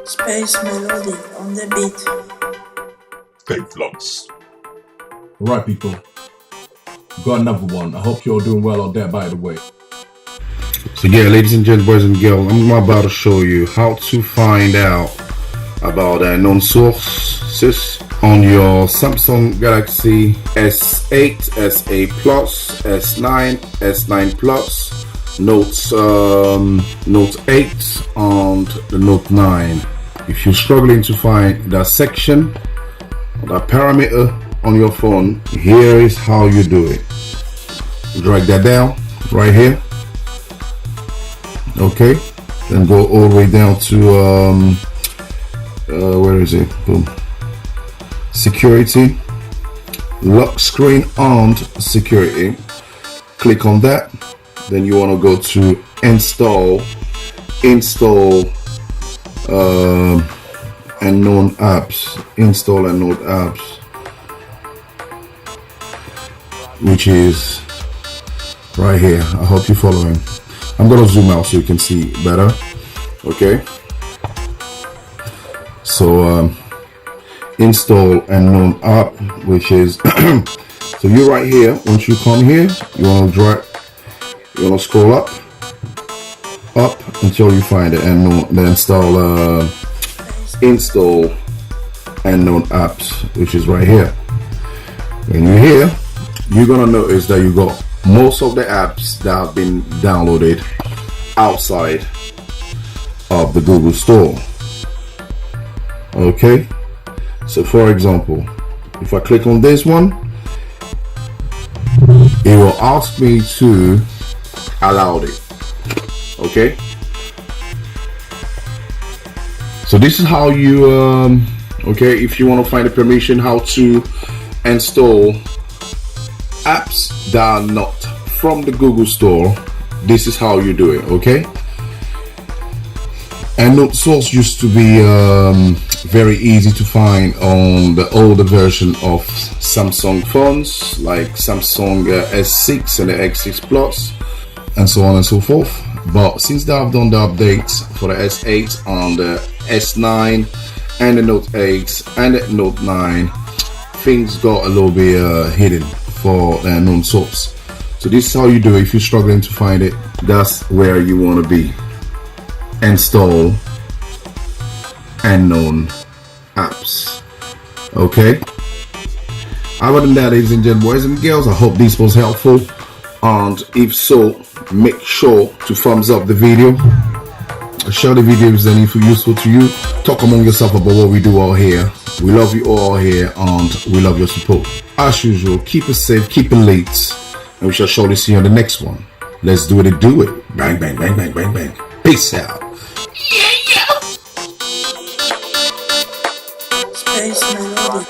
Space melody on the beat. Techfeedz. Alright people, got another one. I hope you're doing well on that, by the way. So yeah, ladies and gents, boys and girls, I'm about to show you how to find out about known sources on your Samsung Galaxy S8, S8 Plus, S9, S9 Plus, Note 8 and the Note 9. If you're struggling to find that section, that parameter on your phone, here is how you do it. Drag that down right here. Okay, then go all the way down to where is it? Boom. Security, lock screen and security. Click on that. Then you want to go to install unknown apps. Install unknown apps, which is right here. I hope you're following. I'm gonna zoom out so you can see better. Okay, so install unknown app, which is so you're right here. Once you come here, you want to drag, you want to scroll up until you find it, and then install unknown apps, which is right here. When you're here, you're gonna notice that you got most of the apps that have been downloaded outside of the Google Store. Okay, so for example, if I click on this one, it will ask me to allow it. Okay, so this is how you okay, if you want to find the permission how to install apps that are not from the Google Store, this is how you do it. Okay, and Note source used to be very easy to find on the older version of Samsung phones like Samsung S6 and the X6 Plus and so on and so forth. But since they have done the updates for the S8 and the S9 and the Note 8 and the Note 9, things got a little bit hidden for the unknown source. So this is how you do it. If you're struggling to find it, that's where you want to be. Install unknown apps. Okay, other than that, ladies and gentlemen, boys and girls, I hope this was helpful, and if so, make sure to thumbs up the video, share the video if it's useful to you, talk among yourself about what we do out here. We love you all here and we love your support. As usual, keep it safe, keep it late, and we shall surely see you on the next one. Let's do it and do it. Bang, bang, bang, bang, bang, bang. Peace out. Space melody.